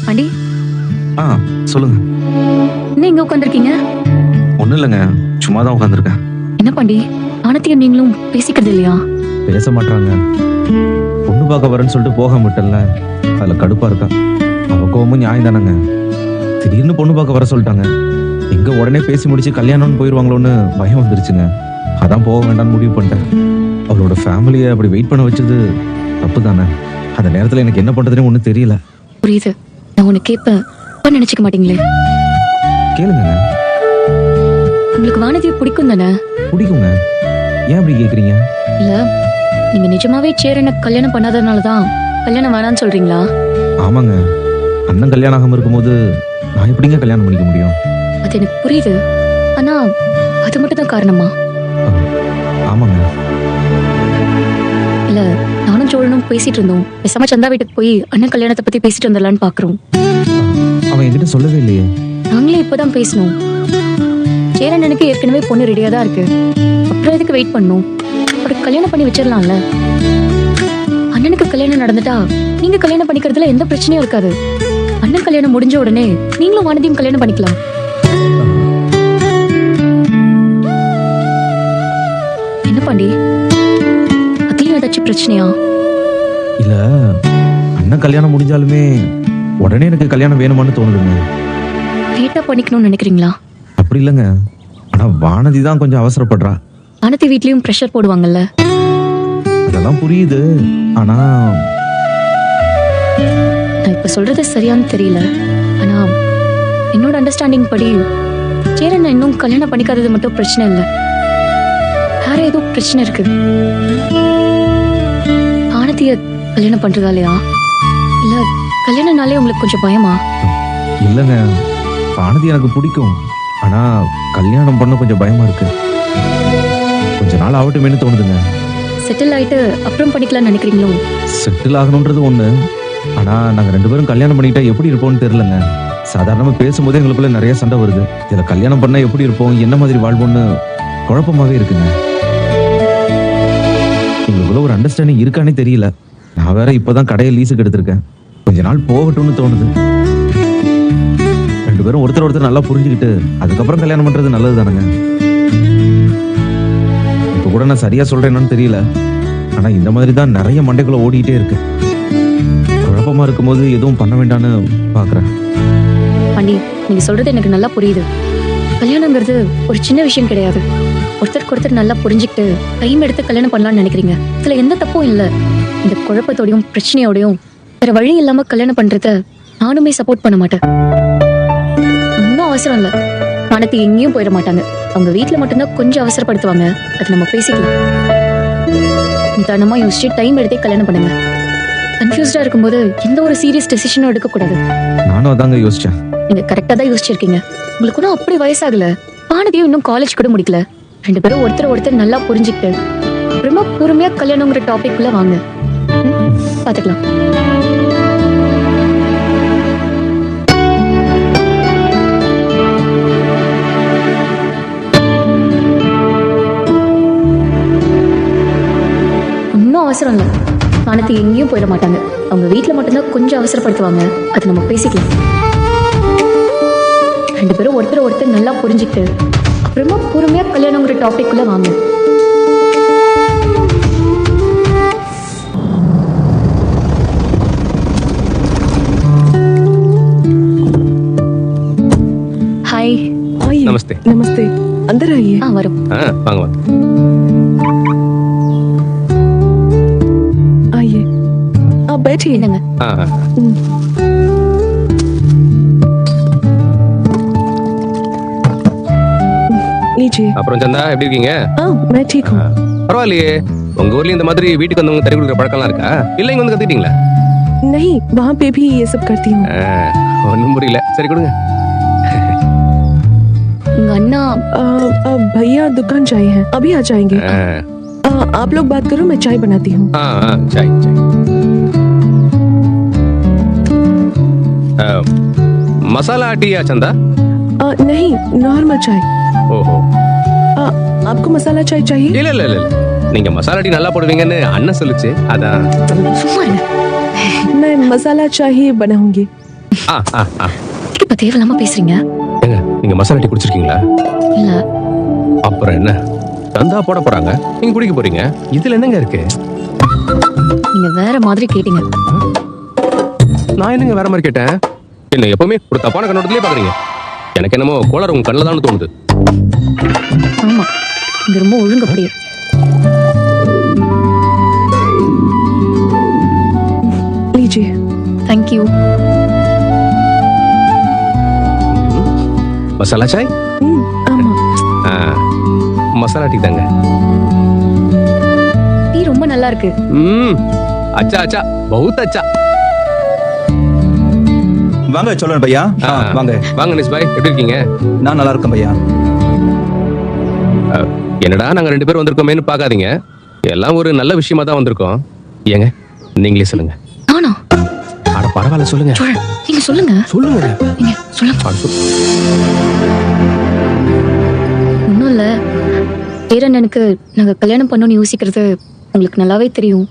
பாண்டி, ஆ சொல்லுங்க. என்ன இங்க உட்காந்துருக்கீங்க? ஒன்றும் இல்லைங்க, சும்மா தான் உட்காந்துருக்கேன். என்ன பாண்டி, ஆனத்தியும் நீங்களும் பேசிக்கிறது இல்லையா? பேச மாட்டாங்க. பொண்ணு பார்க்க வரேன்னு சொல்லிட்டு போக விட்டல, அதில் கடுப்பாக இருக்கா. அவ கோவமும் நியாயம் தானேங்க. திடீர்னு பொண்ணு பார்க்க வர சொல்லிட்டாங்க. எங்க உடனே பேசி முடிச்சு கல்யாணம்னு போயிடுவாங்களோன்னு பயம் வந்துருச்சுங்க. அதான் போக வேண்டாம்னு முடிவு பண்ணிட்டேன். அவளோட ஃபேமிலியை அப்படி வெயிட் பண்ண வச்சது தப்பு தானே. அந்த நேரத்தில் எனக்கு என்ன பண்ணுறதுன்னு ஒன்றும் தெரியல. புரியுது. நான் உன்னை கேட்பேன், அப்ப நினைச்சுக்க மாட்டீங்களே. கேளுங்க. உங்களுக்கு வானதியை பிடிக்கும் தானே? பிடிக்குங்க. ஏன் அப்படி கேட்குறீங்க? இல்ல, நீங்க நிஜமாவே சேரனை கல்யாணம் பண்ணாததுனாலதான் கல்யாணம் வேணான்னு சொல்றீங்களா? ஆமாங்க. அண்ணன் கல்யாணம் ஆகாம இருக்கும்போது நான் எப்படிங்க கல்யாணம் பண்ணிக்க முடியும்? அது எனக்கு புரியுது. ஆனா அது மட்டும் தான் காரணமா? ஆமாங்க. இல்ல, நானும் சோழனும் பேசிட்டு இருந்தோம். பேசாம சந்தா வீட்டுக்கு போய் அண்ணன் கல்யாணத்தை பத்தி பேசிட்டு வந்துடலான்னு பாக்குறோம். அவன் என்கிட்ட சொல்லவே இல்லையே. நாங்களே இப்பதான் பேசணும். சேரனுக்கு ஏற்கனவே பொண்ணு ரெடியா தான் இருக்கு. அப்புறம் எதுக்கு வெயிட் பண்ணணும்? அவருக்கு கல்யாணம் பண்ணி வச்சிடலாம்ல. அண்ணனுக்கு கல்யாணம் நடந்துட்டா நீங்க கல்யாணம் பண்ணிக்கிறதுல எந்த பிரச்சனையும் இருக்காது. அண்ணன் கல்யாணம் முடிஞ்ச உடனே நீங்களும் வானதியும் கல்யாணம் பண்ணிக்கலாம். என்ன பாண்டி, அதுலயும் ஏதாச்சும் பிரச்சனையா? இல்ல, அண்ணன் கல்யாணம் முடிஞ்சாலுமே உடனே எனக்கு கல்யாணம் வேணுமான்னு தோணுதுங்க. லேட்டா பண்ணிக்கணும்னு நினைக்கிறீங்களா? அப்படி இல்லைங்க. ஆனா வானதி தான் கொஞ்சம் அவசரப்படுறா. வானதி வீட்லயும் பிரஷர் போடுவாங்கல்ல. அதெல்லாம் புரியுது. ஆனா நான் இப்ப சொல்றது சரியான்னு தெரியல. ஆனா என்னோட அண்டர்ஸ்டாண்டிங் படி சேரன் இன்னும் கல்யாணம் பண்ணிக்காதது மட்டும் பிரச்சனை இல்ல, வேற ஏதோ பிரச்சனை இருக்கு. ஆனத்திய கல்யாணம் பண்றதாலயா? இல்ல கல்யாணம்னாலே உங்களுக்கு கொஞ்சம் பயமா? இல்லைங்க, வானதி எனக்கு பிடிக்கும். ஆனா கல்யாணம் பண்ண கொஞ்சம் பயமா இருக்கு. கொஞ்ச நாள் ஆகட்டுமேனு தோணுதுங்க. செட்டில் ஆயிட்டு அப்புறம் பண்ணிக்கலாம்னு நினைக்கிறீங்களோ? செட்டில் ஆகணுன்றது ஒண்ணு. ஆனா நாங்க ரெண்டு பேரும் கல்யாணம் பண்ணிட்டா எப்படி இருப்போம்னு தெரியலங்க. சாதாரணமா பேசும்போதே எங்களுக்குள்ள நிறைய சண்டை வருது. இதுல கல்யாணம் பண்ணா எப்படி இருப்போம், என்ன மாதிரி வாழ்வோம்னு குழப்பமாவே இருக்குங்க. எங்களுக்குள்ள ஒரு அண்டர்ஸ்டாண்டிங் இருக்கானே தெரியல. நான் வேற இப்பதான் கடையை லீஸுக்கு எடுத்திருக்கேன். கொஞ்ச நாள் போகட்டும்னு தோணுது. ரெண்டு பேரும் ஒருத்தர் நல்லா புரிஞ்சுக்கிட்டு அதுக்கப்புறம் கல்யாணம் பண்றது நல்லது தானங்க. இப்ப கூட நான் சரியா சொல்றேன்னு தெரியல. ஆனா இந்த மாதிரி தான் நிறைய மண்டைக்குள்ள ஓடிக்கிட்டே இருக்கு. குழப்பமா இருக்கும்போது எதுவும் பண்ண வேண்டாம்னு பாக்குறேன். பாண்டி, நீங்க சொல்றது எனக்கு நல்லா புரியுது. கல்யாணங்கிறது ஒரு சின்ன விஷயம் கிடையாது. ஒருத்தருக்கு ஒருத்தர் நல்லா புரிஞ்சுக்கிட்டு டைம் எடுத்து கல்யாணம் பண்ணலாம்னு நினைக்கிறீங்க. இதுல எந்த தப்பும் இல்ல. இந்த குழப்பத்தோடையும் பிரச்சனையோடையும் வேற வழி இல்லாம கல்யாணம் பண்றத நானுமே சப்போர்ட் பண்ண மாட்டேன். இன்னும் அவசரம் இல்ல. வானதி எங்கேயும் போயிட மாட்டாங்க. அவங்க வீட்டுல மட்டும்தான் கொஞ்சம் அவசரப்படுத்துவாங்க. அது நம்ம பேசிக்கலாம். நிதானமா யோசிச்சு டைம் எடுத்தே கல்யாணம் பண்ணுங்க. கன்ஃபியூஸ்டா இருக்கும்போது எந்த ஒரு சீரியஸ் டெசிஷனும் எடுக்க கூடாது. நானும் அதாங்க யோசிச்சேன். நீங்க கரெக்டா தான் யோசிச்சிருக்கீங்க. உங்களுக்கு ஒன்றும் அப்படி வயசாகல. வானதியும் இன்னும் காலேஜ் கூட முடிக்கல. ரெண்டு பேரும் ஒருத்தர் நல்லா புரிஞ்சுக்கிட்டு அப்புறமா பொறுமையா கல்யாணங்கிற டாபிக் குள்ள வாங்க. பாத்துக்கலாம். இன்னும் அவசரம் இல்ல. வானதி எங்கேயும் போயிட மாட்டாங்க. அவங்க வீட்டுல மட்டும்தான் கொஞ்சம் அவசரப்படுத்துவாங்க. அது நம்ம பேசிக்கலாம். ரெண்டு பேரும் ஒருத்தர் நல்லா புரிஞ்சுக்கிட்டு அப்புறமா பொறுமையா கல்யாணங்கிற டாபிக் குள்ள வாங்க. हाय। आइए। नमस्ते। नमस्ते, अंदर आइए। हाँ वरुण। हाँ वांग वांग। आइए, आप बैठिए। என்னங்க? हाँ हाँ। लीजिए। அப்புறம் சந்தா எப்படி இருக்கீங்க? मैं ठीक हूँ। பரவாயில்லையே. உங்க ஊர்ல இந்த மாதிரி வீட்டுக்கு வந்தவங்க தறி கொடுக்குற பழக்கம்லாம் இருக்கா? இல்ல இங்க வந்து கத்துக்கிட்டீங்களா? नहीं, वहाँ पे भी ये सब करती हूँ। ஒன்றும் புரியல. சரி கொடுங்க. உங்க அண்ணா भैया दुकान जाए हैं, अभी आ जाएंगे। आप लोग बात करो, मैं चाय बनाती हूँ। चाय चाय। मसाला टी या चंदा? नहीं, नॉर्मल चाय। ஓஹோ. आपको मसाला चाय चाहिए? இல்ல இல்ல இல்ல. நீங்க மசாலா டீ நல்லா போடுவீங்கன்னு அண்ணன் சொல்லுச்சு. அதான். சும்மா இருங்க. मैं मसाला चाय ही बनाऊंगी। இப்ப தேவையில்லாம பேசுறீங்க. ஏங்க நீங்க மசாலா டீ குடிச்சிருக்கீங்களா? இல்ல. அப்புறம் என்ன, தந்தா போட போறாங்க, நீங்க குடிக்க போறீங்க. இதுல என்னங்க இருக்கு? நீங்க வேற மாதிரி கேட்டீங்க. நான் என்னங்க வேற மாதிரி கேட்டேன்? என்ன எப்பவுமே ஒரு தப்பான கண்ணோட்டத்திலே பாக்குறீங்க. எனக்கு என்னமோ கோளாறு உங்க கண்ணில் தான் தோணுது. ஆமா, இங்க ரொம்ப ஒழுங்கு அப்படியே. लीजिए। தேங்க்யூ. மசாலா சாய்? ஆமா। ஆ, மசாலா டீ தாங்க. டீ ரொம்ப நல்லா இருக்கு. அச்சா அச்சா, பௌத் அச்சா. வாங்க சொல்லுங்க பையா. வாங்க வாங்க நிஸ் பாய், எப்படி இருக்கீங்க? நான் நல்லா இருக்கேன் பையா. என்னடா நாங்க 2 பேரும் வந்திருக்கோமேன்னு பாக்காதீங்க, எல்லாம் ஒரு நல்ல விஷயமா தான் வந்திருக்கோம். ஏங்க நீங்களே சொல்லுங்க. நானா? அட பரவாயில்ல, சொல்லுங்க. சோழன், நீங்க சொல்லுங்க. சொல்லுங்க. நீங்க சொல்லுங்க. அட, ஒண்ணும் இல்ல, பேரண்ணனுக்கு நாங்க கல்யாணம் பண்ணணும்னு யோசிக்கிறது உங்களுக்கு நல்லாவே தெரியும்.